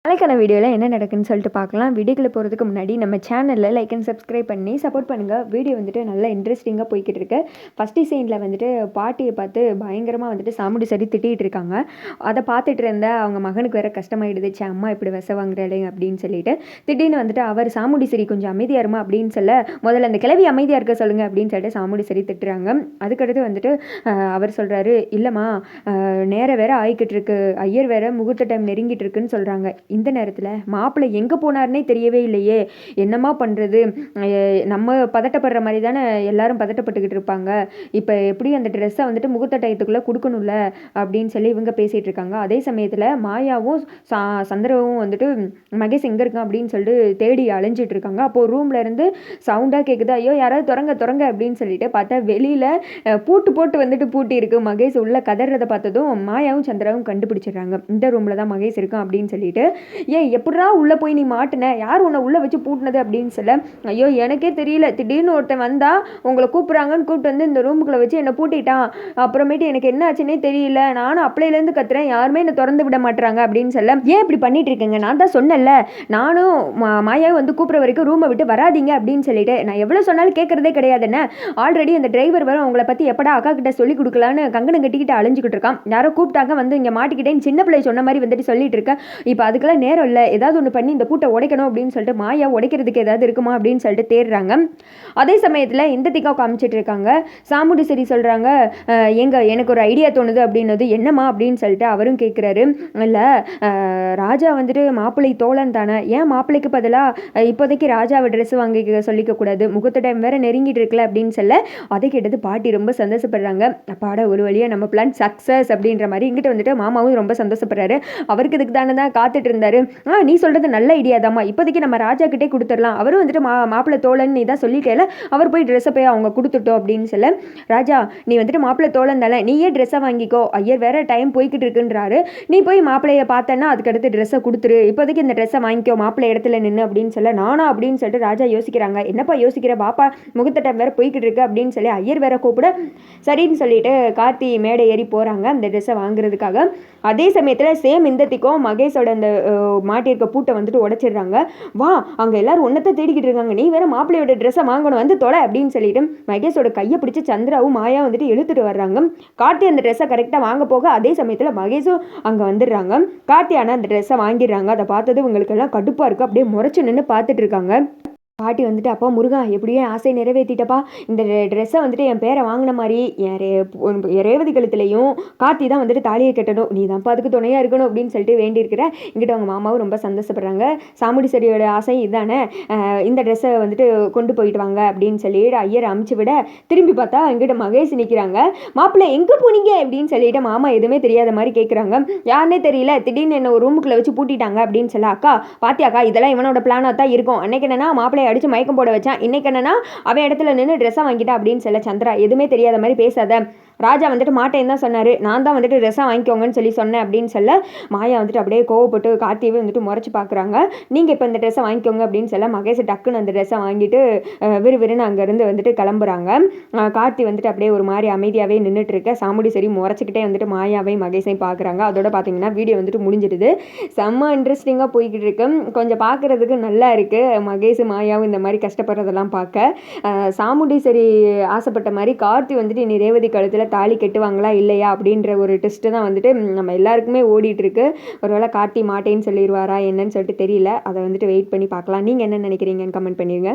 நாளைக்கான வீடியோவில் என்ன நடக்குன்னு சொல்லிட்டு பார்க்கலாம். வீடியோக்குள்ளே போகிறதுக்கு முன்னாடி நம்ம சேனலில் லைக் அண்ட் சப்ஸ்கிரைப் பண்ணி சப்போர்ட் பண்ணுங்கள். வீடியோ வந்துட்டு நல்லா இன்ட்ரெஸ்டிங்காக போய்கிட்டு இருக்கு. ஃபஸ்ட்டு சீனில் வந்துட்டு பாட்டியை பார்த்து பயங்கரமாக வந்துட்டு சாமுடி சரி திட்டிகிட்டு இருக்காங்க. அதை பார்த்துட்டு இருந்த அவங்க மகனுக்கு வேறு கஷ்டமாயிடுச்சு, அம்மா இப்படி விச வாங்குறாளே அப்படின்னு சொல்லிட்டு திடீர்னு வந்துட்டு அவர் சாமுடி சரி கொஞ்சம் அமைதியாக இருமா அப்படின்னு சொல்ல, முதல்ல அந்த கிளவி அமைதியாக இருக்க சொல்லுங்கள் அப்படின்னு சொல்லிட்டு சாமுடி சரி திட்டுறாங்க. அதுக்கடுத்து வந்துட்டு அவர் சொல்கிறாரு, இல்லைம்மா நேரம் வேறு ஆகிக்கிட்டு இருக்கு, ஐயர் வேறு முகூர்த்த டைம் நெருங்கிட்டு இருக்குன்னு சொல்கிறாங்க. இந்த நேரத்தில் மாப்பிள்ளை எங்கே போனார்னே தெரியவே இல்லையே, என்னம்மா பண்ணுறது, நம்ம பதட்டப்படுற மாதிரி தானே எல்லாரும் பதட்டப்பட்டுக்கிட்டு இருப்பாங்க, இப்போ எப்படி அந்த ட்ரெஸ்ஸை வந்துட்டு முகூர்த்த டயத்துக்குள்ளே கொடுக்கணும்ல அப்படின்னு சொல்லி இவங்க பேசிகிட்டு இருக்காங்க. அதே சமயத்தில் மாயாவும் சந்திரவும் வந்துட்டு மகேஷ் எங்கே இருக்கான் அப்படின்னு சொல்லிட்டு தேடி அலைஞ்சிட்டு இருக்காங்க. அப்போது ரூமில் இருந்து சவுண்டாக கேட்குது, ஐயோ யாராவது திறங்க அப்படின்னு சொல்லிட்டு பார்த்தா வெளியில் பூட்டு போட்டு வந்துட்டு பூட்டி இருக்கு. மகேஷ் உள்ள கதறதை பார்த்ததும் மாயாவும் சந்திராவும் கண்டுபிடிச்சிடுறாங்க, இந்த ரூமில் தான் மகேஷ் இருக்கான் அப்படின்னு சொல்லிட்டு. ஏன் எப்படா உள்ளே போய் நீ மாட்டின, யார் உன்னை உள்ளே வச்சு பூட்டினது அப்படின்னு சொல்ல, ஐயோ எனக்கே தெரியல, திடீர்னு ஒருத்தன் வந்தால் உங்களை கூப்பிட்றாங்கன்னு கூப்பிட்டு வந்து இந்த ரூமுக்குள்ளே வச்சு என்னை பூட்டிட்டான், அப்புறமேட்டு எனக்கு என்ன ஆச்சுன்னே தெரியல, நானும் அப்பளையிலேருந்து கத்துறேன், யாருமே என்னை திறந்து விட மாட்டுறாங்க அப்படின்னு சொல்ல, ஏன் இப்படி பண்ணிட்டு இருக்கீங்க, நான் தான் சொன்னேன்ல, நானும் மாயாவை வந்து கூப்பிட்ற வரைக்கும் ரூமை விட்டு வராதிங்க அப்படின்னு சொல்லிட்டு, நான் எவ்வளோ சொன்னாலும் கேட்குறதே கிடையாதுன்னு ஆல்ரெடி அந்த டிரைவர் வர உங்களை பற்றி எப்படா அக்கா கிட்ட சொல்லி கொடுக்கலான்னு கங்கணம் கட்டிக்கிட்டு அழிஞ்சிக்கிட்டு இருக்கான், யாரோ கூப்பிட்டாங்க வந்து இங்கே மாட்டிக்கிட்டேன்னு சின்ன பிள்ளை சொன்ன மாதிரி வந்துட்டு சொல்லிட்டு இருக்கேன், இப்போ அதுக்கெல்லாம் நேரம் இல்லை, ஏதாவது ஒன்று பண்ணி இந்த பூட்டை உடைக்கணும் அப்படின்னு சொல்லிட்டு மாயா உடைக்கிறதுக்கு ஏதாவது இருக்குமா அப்படின்னு சொல்லிட்டு தேடுறாங்க. அதே சமயத்தில் இந்த திக்கா காமிச்சிட்டு இருக்காங்க. சாமுடி சரி சொல்கிறாங்க, எனக்கு ஒரு ஐடியா தோணுது அப்படின்னது, என்னம்மா அப்படின்னு சொல்லிட்டு அவரும் கேட்குறாரு. இல்லை ராஜா வந்துட்டு மாப்பிள்ளை தோழன் தானே, ஏன் மாப்பிள்ளைக்கு பதிலாக இப்போதைக்கு ராஜாவை ட்ரெஸ் வாங்கிக்க சொல்லிக்க கூடாது, முகூர்த்த டைம் வேற நெருங்கிட்டு இருக்குல்ல அப்படின்னு சொல்ல, அதை கேட்டது பாட்டி ரொம்ப சந்தோஷப்படுறாங்க. அப்பாட ஒரு வழியாக நம்ம பிளான் சக்ஸஸ் அப்படின்ற மாதிரி இங்கிட்ட வந்துட்டு மாமாவும் ரொம்ப சந்தோஷப்படுறாரு. அவருக்கு இதுக்கு தானே தான் காத்துட்டு இருந்தாரு. நீ சொல்கிறது நல்ல ஐடியா தாம்மா, இப்போதைக்கு நம்ம ராஜா கிட்டே கொடுத்துடலாம், அவரும் வந்துட்டு மாப்பிள்ளை தோழன் நீ தான் சொல்லிட்டேல, அவர் போய் ட்ரெஸ்ஸை போய் அவங்க கொடுத்துட்டோம் அப்படின்னு சொல்ல, ராஜா நீ வந்துட்டு மாப்பிள்ளை தோழன் தானே, நீயே ட்ரெஸ்ஸை வாங்கிக்கோ, ஐயர் வேற டைம் போய்கிட்டு இருக்குன்றாரு, நீ போய் மாப்பிள்ளையை பார்த்தேன்னா அதுக்கடுத்து ட்ரெஸ்ஸை கொடுத்துரு, இப்போதைக்கு இந்த ட்ரெஸ்ஸை வாங்கிக்கோ மாப்பிள்ளை இடத்துல நின்று அப்படின்னு சொல்ல, நானா அப்படின்னு சொல்லிட்டு ராஜா யோசிக்கிறாங்க. என்னப்பா யோசிக்கிற, பாப்பா முகூர்த்த டைம் வேற போய்கிட்டு இருக்கு அப்படின்னு சொல்லி ஐயர் வேற கூப்பிட, சரின்னு சொல்லிட்டு கார்த்தி மேடை ஏறி போகிறாங்க அந்த ட்ரெஸ்ஸை வாங்குறதுக்காக. அதே சமயத்தில் சேம் இந்தத்திக்கும் மகேஷோட அந்த மாட்டியிருக்க பூட்டை வந்துட்டு உடைச்சிடுறாங்க. வா அங்கே எல்லாரும் ஒன்றத்தை தேடிக்கிட்டு இருக்காங்க, நீ வேற மாப்பிள்ளையோட ட்ரெஸ்ஸை வாங்கணும் வந்து தொலை அப்படின்னு சொல்லிட்டு மகேஷோட கையை பிடிச்சி சந்திராவும் மாயா வந்துட்டு இழுத்துட்டு வர்றாங்க. கார்த்தி அந்த ட்ரெஸ்ஸை கரெக்டாக வாங்க போக அதே சமயத்தில் மகேஷும் அங்கே வந்துடுறாங்க. கார்த்தி ஆனால் அந்த ட்ரெஸ்ஸை வாங்கிடுறாங்க. அதை பார்த்தது இவங்களுக்கு எல்லாம் கடுப்பாக இருக்குது, அப்படியே முறைச்சு நின்று பார்த்துட்டு இருக்காங்க. பாட்டி வந்துட்டு, அப்பா முருகா எப்படியே ஆசை நிறைவேற்றிட்டப்பா, இந்த ட்ரெஸ்ஸை வந்துட்டு என் பேரை வாங்கின மாதிரி என் ரேவதி கழுத்துலையும் கார்த்தி தான் வந்துட்டு தாலியை கட்டணும், நீ தான்ப்பா அதுக்கு துணையாக இருக்கணும் அப்படின்னு சொல்லிட்டு வேண்டியிருக்கிற. இங்கிட்ட அவங்க மாமாவும் ரொம்ப சந்தோஷப்படுறாங்க. சாமுடி சரியோட ஆசை இதுதானே, இந்த ட்ரெஸ்ஸை வந்துட்டு கொண்டு போயிட்டு வாங்க அப்படின்னு சொல்லிட்டு ஐயரை அமுச்சு விட, திரும்பி பார்த்தா இங்கிட்ட மகேஷ் நிற்கிறாங்க. மாப்பிள்ளை எங்கே போனீங்க அப்படின்னு சொல்லிட்டு மாமா எதுவுமே தெரியாத மாதிரி கேட்குறாங்க. யாருன்னே தெரியல, திடீர்னு என்ன ஒரு ரூமுக்குள்ளே வச்சு பூட்டிட்டாங்க அப்படின்னு சொல்ல, அக்கா பாத்தியாக்கா இதெல்லாம் இவனோட பிளானாக தான் இருக்கும், அன்னைக்கு என்னன்னா மாப்பிள்ளை அடிச்சு மயக்கம் போட வச்சான், இன்னைக்கு என்னன்னா அவன் இடத்துல நின்று ட்ரெஸ்ஸை வாங்கிட்டா அப்படின்னு சொல்ல, சந்திரா எதுவுமே தெரியாத மாதிரி பேசாத, ராஜா வந்துட்டு மாட்டேன்னு தான் சொன்னார், நான் தான் வந்துட்டு ட்ரெஸ்ஸாக வாங்கிக்கோங்கன்னு சொல்லி சொன்னேன் அப்படின்னு சொல்ல, மாயா வந்துட்டு அப்படியே கோவப்பட்டு கார்த்தியவே வந்துட்டு முறைச்சி பார்க்குறாங்க. நீங்கள் இப்போ இந்த ட்ரெஸ்ஸை வாங்கிக்கோங்க அப்படின்னு சொல்ல, மகேஷ் டக்குன்னு அந்த ட்ரெஸ்ஸை வாங்கிட்டு விறுவிறுன்னு அங்கேருந்து வந்துட்டு கிளம்புறாங்க. கார்த்தி வந்துட்டு அப்படியே ஒரு மாதிரி அமைதியாகவே நின்றுட்டு இருக்க, சாமுடி சரி முறைச்சிக்கிட்டே வந்துட்டு மாயாவையும் மகேஷையும் பார்க்குறாங்க. அதோட பார்த்தீங்கன்னா வீடியோ வந்துட்டு முடிஞ்சிடுது. செம்ம இன்ட்ரெஸ்டிங்காக போய்கிட்டு இருக்கு, கொஞ்சம் பார்க்குறதுக்கு நல்லா இருக்குது. மகேஷ் மாயாவும் இந்த மாதிரி கஷ்டப்படுறதெல்லாம் பார்க்க, சாமுடி சரி ஆசைப்பட்ட மாதிரி கார்த்தி வந்துட்டு இனி ரேவதி கழுத்தில் தாலி கட்டுவாங்களா இல்லையா அப்படின்ற ஒரு டெஸ்ட்டு தான் வந்துட்டு நம்ம எல்லாருக்குமே ஓடிட்டு இருக்கு. ஒருவேளை கார்த்தி மாட்டேன்னு சொல்லிடுவாரா என்னன்னு சொல்லிட்டு தெரியல, அதை வந்துட்டு வெயிட் பண்ணி பார்க்கலாம். நீங்கள் என்ன நினைக்கிறீங்கன்னு கமெண்ட் பண்ணிடுங்க.